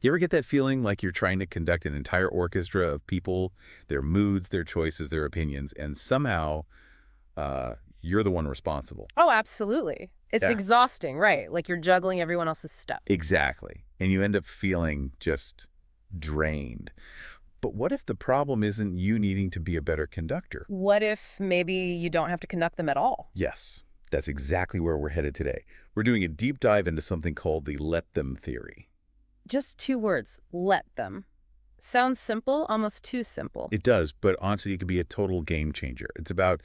You ever get that feeling like you're trying to conduct an entire orchestra of people, their moods, their choices, their opinions, and somehow you're the one responsible? Oh, absolutely. It's Yeah. exhausting, right? Like you're juggling everyone else's stuff. Exactly. And you end up feeling just drained. But what if the problem isn't you needing to be a better conductor? What if maybe you don't have to conduct them at all? Yes, that's exactly where we're headed today. We're doing a deep dive into something called the let them theory. Just 2 words, let them. Sounds simple, almost too simple. It does, but honestly, it can be a total game changer. It's about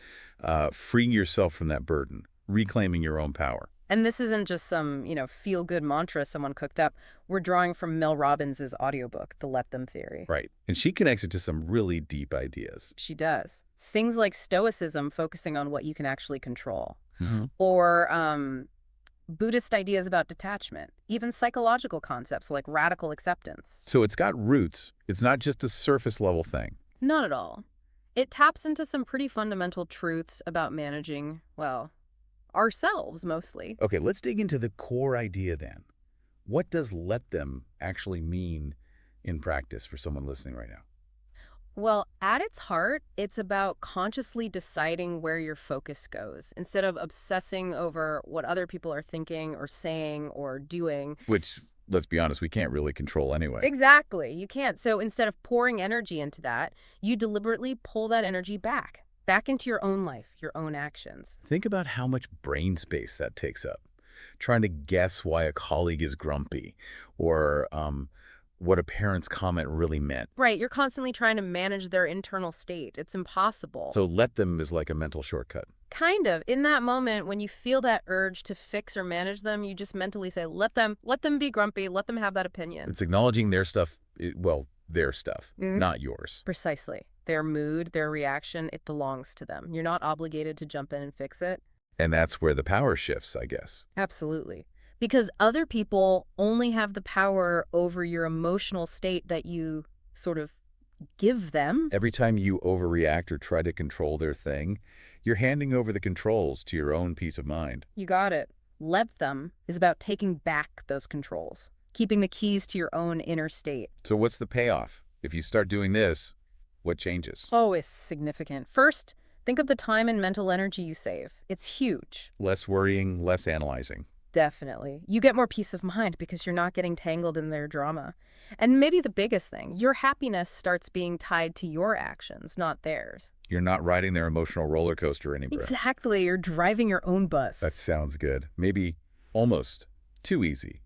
freeing yourself from that burden, reclaiming your own power. And this isn't just some, feel-good mantra someone cooked up. We're drawing from Mel Robbins' audiobook, The Let Them Theory. Right. And she connects it to some really deep ideas. She does. Things like stoicism, focusing on what you can actually control. Mm-hmm. Or Buddhist ideas about detachment. Even psychological concepts like radical acceptance. So it's got roots. It's not just a surface level thing. Not at all. It taps into some pretty fundamental truths about managing, well, ourselves mostly. Okay, let's dig into the core idea then. What does let them actually mean in practice for someone listening right now? Well, at its heart, it's about consciously deciding where your focus goes instead of obsessing over what other people are thinking or saying or doing. Which, let's be honest, we can't really control anyway. Exactly. You can't. So instead of pouring energy into that, you deliberately pull that energy back into your own life, your own actions. Think about how much brain space that takes up. Trying to guess why a colleague is grumpy or what a parent's comment really meant. Right. You're constantly trying to manage their internal state. It's impossible. So let them is like a mental shortcut. Kind of. In that moment, when you feel that urge to fix or manage them, you just mentally say, let them be grumpy, let them have that opinion. It's acknowledging their stuff, their stuff, Mhm. not yours. Precisely. Their mood, their reaction, it belongs to them. You're not obligated to jump in and fix it. And that's where the power shifts, I guess. Absolutely. Because other people only have the power over your emotional state that you sort of give them. Every time you overreact or try to control their thing, you're handing over the controls to your own peace of mind. You got it. Let them is about taking back those controls, keeping the keys to your own inner state. So what's the payoff? If you start doing this, what changes? Oh, it's significant. First, think of the time and mental energy you save. It's huge. Less worrying, less analyzing. Definitely. You get more peace of mind because you're not getting tangled in their drama. And maybe the biggest thing, your happiness starts being tied to your actions, not theirs. You're not riding their emotional roller coaster anymore. Exactly. You're driving your own bus. That sounds good. Maybe almost too easy.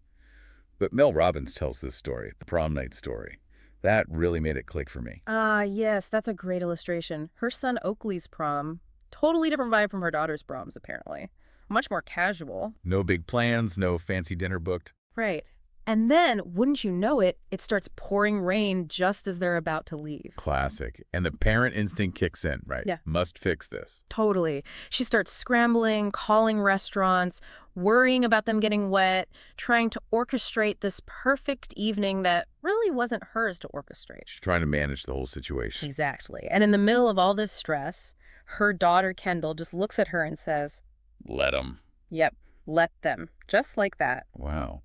But Mel Robbins tells this story, the prom night story. That really made it click for me. Yes, that's a great illustration. Her son Oakley's prom, totally different vibe from her daughter's proms, apparently. Much more casual. No big plans, no fancy dinner booked. Right. And then, wouldn't you know it, it starts pouring rain just as they're about to leave. Classic. And the parent instinct kicks in, right? Yeah. Must fix this. Totally. She starts scrambling, calling restaurants, worrying about them getting wet, trying to orchestrate this perfect evening that really wasn't hers to orchestrate. She's trying to manage the whole situation. Exactly. And in the middle of all this stress, her daughter Kendall just looks at her and says, Let them. "Yep, let them." Just like that. Wow.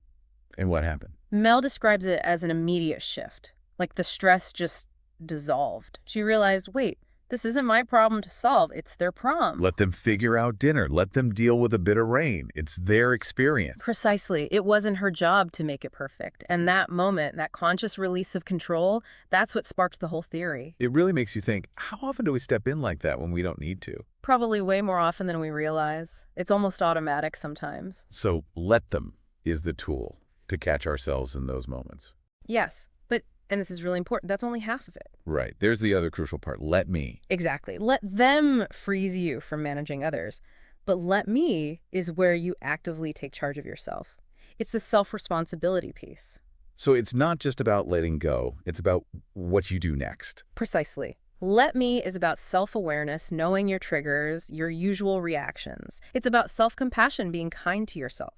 And what happened? Mel describes it as an immediate shift. Like the stress just dissolved. She realized, wait, this isn't my problem to solve. It's their prom. Let them figure out dinner. Let them deal with a bit of rain. It's their experience. Precisely. It wasn't her job to make it perfect. And that moment, that conscious release of control, that's what sparked the whole theory. It really makes you think, how often do we step in like that when we don't need to? Probably way more often than we realize. It's almost automatic sometimes. So let them is the tool to catch ourselves in those moments. Yes, but, and this is really important, that's only half of it. Right. There's the other crucial part. Let me. Exactly. Let them freeze you from managing others. But let me is where you actively take charge of yourself. It's the self-responsibility piece. So it's not just about letting go. It's about what you do next. Precisely. Let me is about self-awareness, knowing your triggers, your usual reactions. It's about self-compassion, being kind to yourself.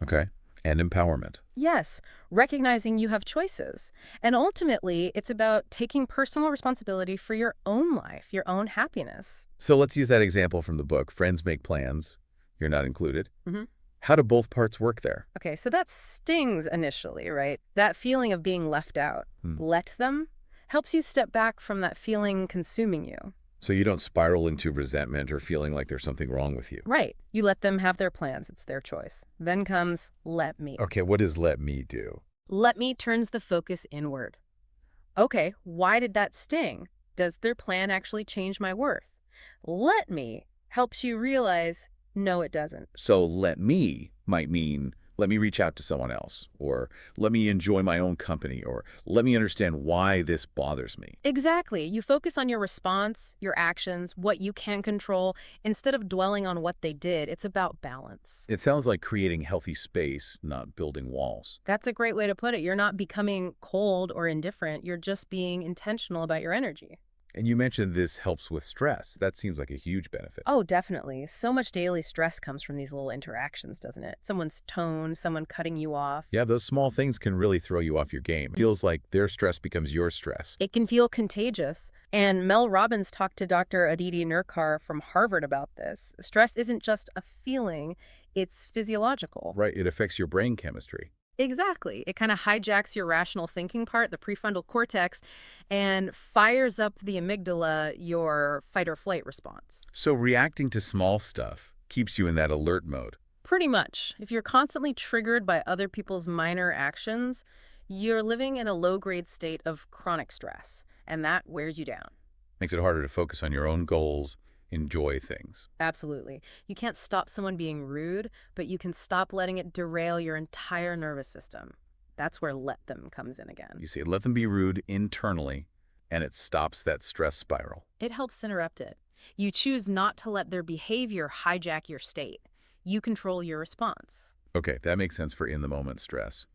Okay. And empowerment. Yes, recognizing you have choices. And ultimately, it's about taking personal responsibility for your own life, your own happiness. So let's use that example from the book. Friends make plans. You're not included. Mm-hmm. How do both parts work there? Okay, so that stings initially, right? That feeling of being left out. Hmm. Let them helps you step back from that feeling consuming you. So you don't spiral into resentment or feeling like there's something wrong with you. Right. You let them have their plans. It's their choice. Then comes let me. Okay, what does let me do? Let me turns the focus inward. Okay, why did that sting? Does their plan actually change my worth? Let me helps you realize, no, it doesn't. So let me might mean let me reach out to someone else, or let me enjoy my own company, or let me understand why this bothers me. Exactly. You focus on your response, your actions, what you can control, instead of dwelling on what they did. It's about balance. It sounds like creating healthy space, not building walls. That's a great way to put it. You're not becoming cold or indifferent. You're just being intentional about your energy. And you mentioned this helps with stress. That seems like a huge benefit. Oh, definitely. So much daily stress comes from these little interactions, doesn't it? Someone's tone, someone cutting you off. Yeah, those small things can really throw you off your game. It feels like their stress becomes your stress. It can feel contagious. And Mel Robbins talked to Dr. Aditi Nurkar from Harvard about this. Stress isn't just a feeling, it's physiological. Right, it affects your brain chemistry. Exactly. It kind of hijacks your rational thinking part, the prefrontal cortex, and fires up the amygdala, your fight or flight response. So reacting to small stuff keeps you in that alert mode. Pretty much. If you're constantly triggered by other people's minor actions, you're living in a low-grade state of chronic stress, and that wears you down. Makes it harder to focus on your own goals, enjoy things. Absolutely. You can't stop someone being rude, but you can stop letting it derail your entire nervous system. That's where let them comes in again. You see, let them be rude internally, and it stops that stress spiral. It helps interrupt it. You choose not to let their behavior hijack your state. You control your response. Okay, that makes sense for in-the-moment stress.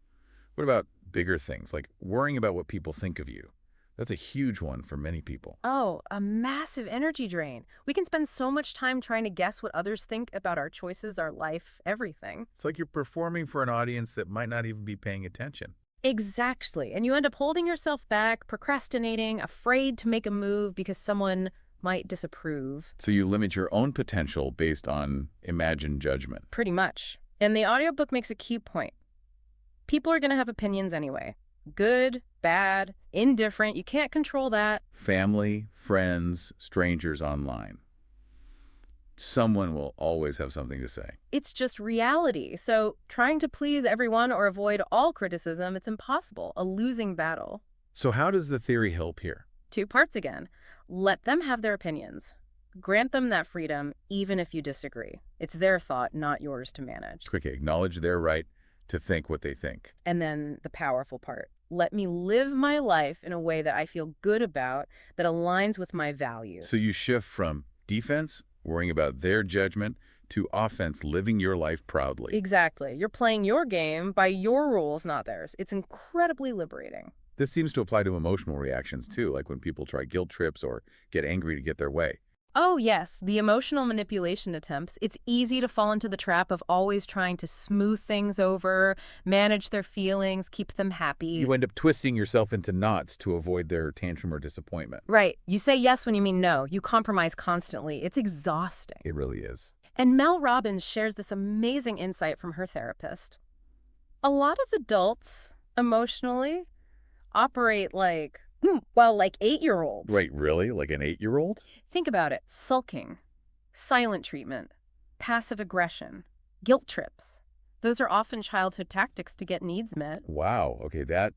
What about bigger things, like worrying about what people think of you? That's a huge one for many people. Oh, a massive energy drain. We can spend so much time trying to guess what others think about our choices, our life, everything. It's like you're performing for an audience that might not even be paying attention. Exactly. And you end up holding yourself back, procrastinating, afraid to make a move because someone might disapprove. So you limit your own potential based on imagined judgment. Pretty much. And the audiobook makes a key point. People are going to have opinions anyway. Good, bad, indifferent. You can't control that. Family, friends, strangers online. Someone will always have something to say. It's just reality. So trying to please everyone or avoid all criticism, it's impossible. A losing battle. So how does the theory help here? 2 parts again. Let them have their opinions. Grant them that freedom, even if you disagree. It's their thought, not yours to manage. Okay, acknowledge their right to think what they think. And then the powerful part. Let me live my life in a way that I feel good about, that aligns with my values. So you shift from defense, worrying about their judgment, to offense, living your life proudly. Exactly. You're playing your game by your rules, not theirs. It's incredibly liberating. This seems to apply to emotional reactions too, like when people try guilt trips or get angry to get their way. Oh, yes, the emotional manipulation attempts. It's easy to fall into the trap of always trying to smooth things over, manage their feelings, keep them happy. You end up twisting yourself into knots to avoid their tantrum or disappointment. Right. You say yes when you mean no. You compromise constantly. It's exhausting. It really is. And Mel Robbins shares this amazing insight from her therapist. A lot of adults, emotionally, operate like 8-year-olds. Wait, really? Like an 8-year-old? Think about it. Sulking, silent treatment, passive aggression, guilt trips. Those are often childhood tactics to get needs met. Wow. Okay, that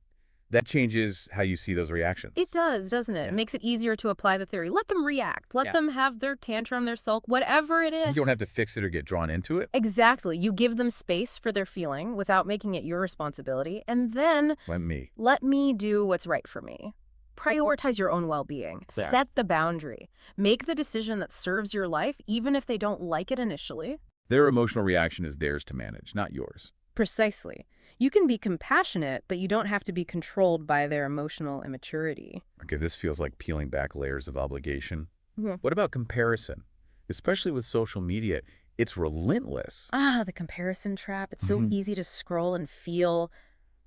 changes how you see those reactions. It does, doesn't it? Yeah. It makes it easier to apply the theory. Let them react. Let them have their tantrum, their sulk, whatever it You is. don't have to fix it or get drawn into it. Exactly. You give them space for their feeling without making it your responsibility. And then let me do what's right for me. Prioritize your own well-being. There. Set the boundary. Make the decision that serves your life, even if they don't like it initially. Their emotional reaction is theirs to manage, not yours. Precisely. You can be compassionate, but you don't have to be controlled by their emotional immaturity. Okay, this feels like peeling back layers of obligation. Mhm. What about comparison? Especially with social media, it's relentless. Ah, the comparison trap. It's so easy to scroll and feel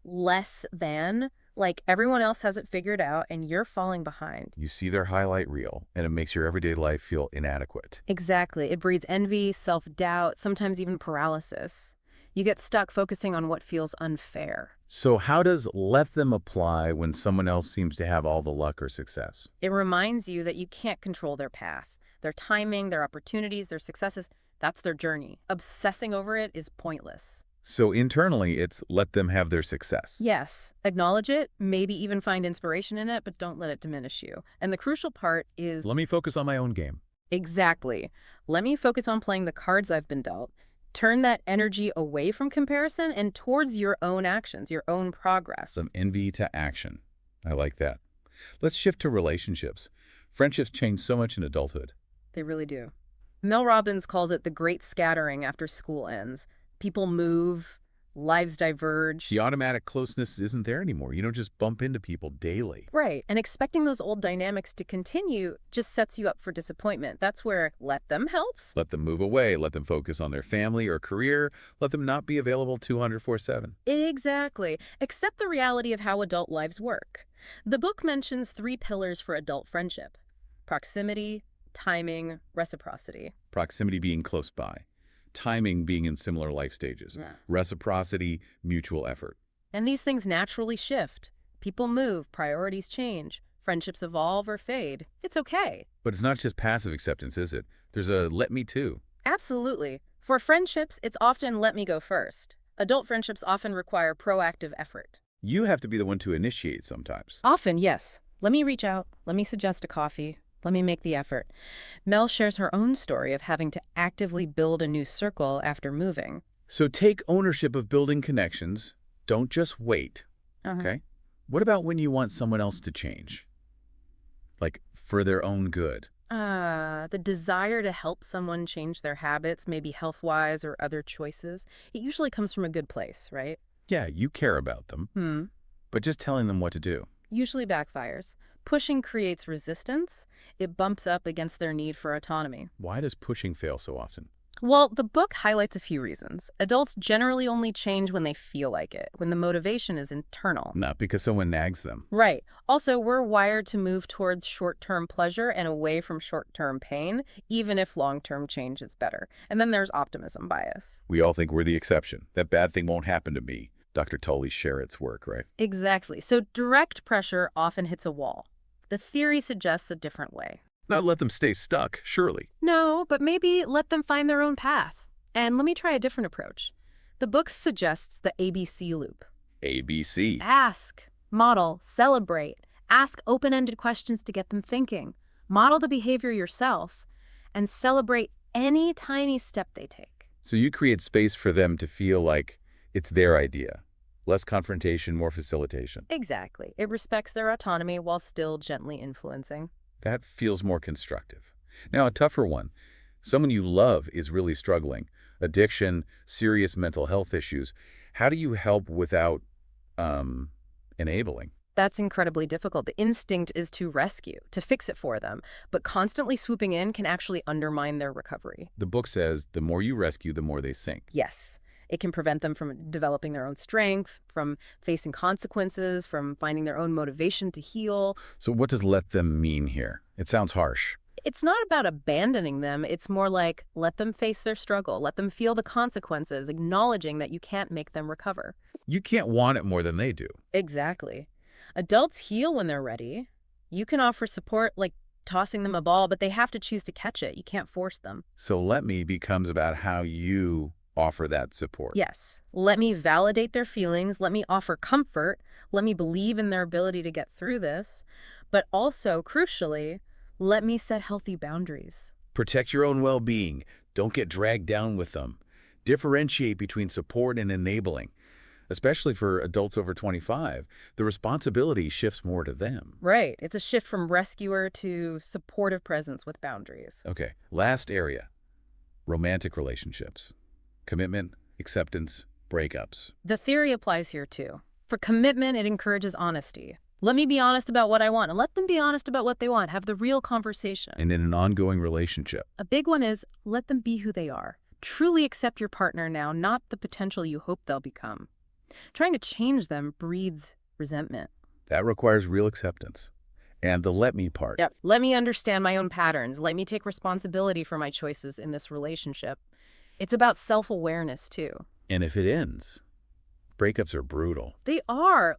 less than, like everyone else has it figured out and you're falling behind. You see their highlight reel, and it makes your everyday life feel inadequate. Exactly. It breeds envy, self-doubt, sometimes even paralysis. You get stuck focusing on what feels unfair. So how does let them apply when someone else seems to have all the luck or success? It reminds you that you can't control their path, their timing, their opportunities, their successes. That's their journey. Obsessing over it is pointless. So internally, it's let them have their success. Yes, acknowledge it, maybe even find inspiration in it, but don't let it diminish you. And the crucial part is Let me focus on my own game. exactly. Let me focus on playing the cards I've been dealt. Turn that energy away from comparison and towards your own actions, your own progress. Some envy to action. I like that. Let's shift to relationships. Friendships change so much in adulthood. They really do. Mel Robbins calls it the great scattering after school ends. People move, lives diverge. The automatic closeness isn't there anymore. You don't just bump into people daily. Right, and expecting those old dynamics to continue just sets you up for disappointment. That's where let them helps. Let them move away. Let them focus on their family or career. Let them not be available 204/7. Exactly. Accept the reality of how adult lives work. The book mentions 3 pillars for adult friendship: proximity, timing, reciprocity. Proximity being close by. Timing being in similar life stages. Yeah. Reciprocity, mutual effort. And these things naturally shift. People move, priorities change, friendships evolve or fade. It's okay. But it's not just passive acceptance, is it? There's a let me too. Absolutely. For friendships, it's often let me go first. Adult friendships often require proactive effort. You have to be the one to initiate sometimes. Often, yes. Let me reach out. Let me suggest a coffee. Let me make the effort. Mel shares her own story of having to actively build a new circle after moving. So take ownership of building connections. Don't just wait. Okay? What about when you want someone else to change? Like for their own good. The desire to help someone change their habits, maybe health-wise or other choices, it usually comes from a good place, right? Yeah, you care about them, but just telling them what to do. Usually backfires. Pushing creates resistance. It bumps up against their need for autonomy. Why does pushing fail so often? Well, the book highlights a few reasons. Adults generally only change when they feel like it, when the motivation is internal. Not because someone nags them. Right. Also, we're wired to move towards short-term pleasure and away from short-term pain, even if long-term change is better. And then there's optimism bias. We all think we're the exception. That bad thing won't happen to me. Dr. Tully Sherritt's work, right? Exactly. So direct pressure often hits a wall. The theory suggests a different way. Not let them stay stuck, surely. No, but maybe let them find their own path. And let me try a different approach. The book suggests the ABC loop. ABC. Ask, model, celebrate. Ask open-ended questions to get them thinking. Model the behavior yourself, and celebrate any tiny step they take. So you create space for them to feel like it's their idea. Less confrontation, more facilitation. Exactly. It respects their autonomy while still gently influencing. That feels more constructive. Now, a tougher one. Someone you love is really struggling. Addiction, serious mental health issues. How do you help without enabling? That's incredibly difficult. The instinct is to rescue, to fix it for them, but constantly swooping in can actually undermine their recovery. The book says the more you rescue, the more they sink. Yes. It can prevent them from developing their own strength, from facing consequences, from finding their own motivation to heal. So what does let them mean here? It sounds harsh. It's not about abandoning them. It's more like let them face their struggle, let them feel the consequences, acknowledging that you can't make them recover. You can't want it more than they do. Exactly. Adults heal when they're ready. You can offer support like tossing them a ball, but they have to choose to catch it. You can't force them. So let me becomes about how you offer that support. Yes. Let me validate their feelings. Let me offer comfort. Let me believe in their ability to get through this. But also, crucially, let me set healthy boundaries. Protect your own well-being. Don't get dragged down with them. Differentiate between support and enabling. Especially for adults over 25, the responsibility shifts more to them. Right. It's a shift from rescuer to supportive presence with boundaries. Okay, last area. Romantic relationships. Commitment, acceptance, breakups. The theory applies here too. For commitment, it encourages honesty. Let me be honest about what I want, and let them be honest about what they want. Have the real conversation. And in an ongoing relationship. A big one is let them be who they are. Truly accept your partner now, not the potential you hope they'll become. Trying to change them breeds resentment. That requires real acceptance. And the let me part. Yep. Let me understand my own patterns. Let me take responsibility for my choices in this relationship. It's about self-awareness, too. And if it ends, breakups are brutal. They are.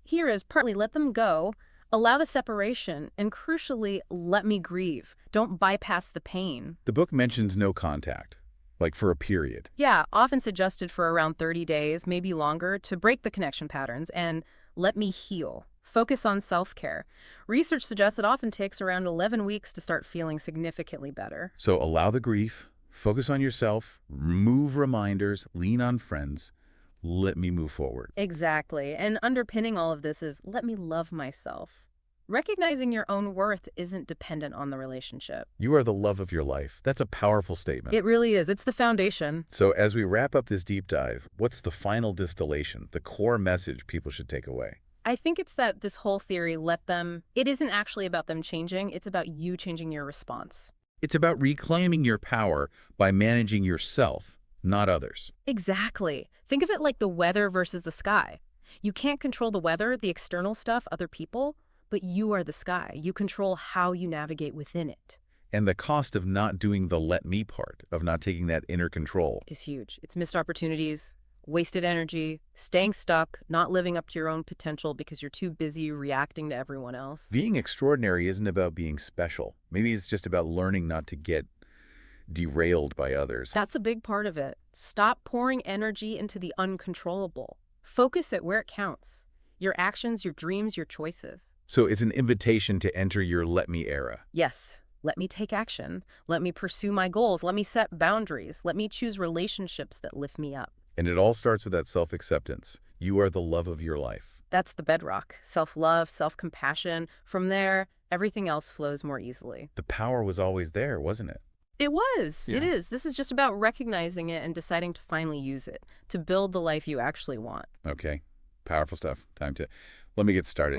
Here is partly let them go, allow the separation, and crucially, let me grieve. Don't bypass the pain. The book mentions no contact, like for a period. Yeah, often suggested for around 30 days, maybe longer, to break the connection patterns and let me heal. Focus on self-care. Research suggests it often takes around 11 weeks to start feeling significantly better. So allow the grief, focus on yourself, remove reminders, lean on friends. Let me move forward. Exactly. And underpinning all of this is let me love myself. Recognizing your own worth isn't dependent on the relationship. You are the love of your life. That's a powerful statement. It really is. It's the foundation. So as we wrap up this deep dive, what's the final distillation, the core message people should take away? I think it's that this whole theory, it isn't actually about them changing. It's about you changing your response. It's about reclaiming your power by managing yourself, not others. Exactly. Think of it like the weather versus the sky. You can't control the weather, the external stuff, other people, but you are the sky. You control how you navigate within it. And the cost of not doing the let me part, of not taking that inner control, Is huge. It's missed opportunities, wasted energy, staying stuck, not living up to your own potential because you're too busy reacting to everyone else. Being extraordinary isn't about being special. Maybe it's just about learning not to get derailed by others. That's a big part of it. Stop pouring energy into the uncontrollable. Focus at where it counts. Your actions, your dreams, your choices. So it's an invitation to enter your let me era. Yes, let me take action. Let me pursue my goals. Let me set boundaries. Let me choose relationships that lift me up. And it all starts with that self-acceptance. You are the love of your life. That's the bedrock. Self-love, self-compassion. From there, everything else flows more easily. The power was always there, wasn't it? It was. It Yeah. is. This is just about recognizing it and deciding to finally use it, to build the life you actually want. Okay. Powerful stuff. Let me get started.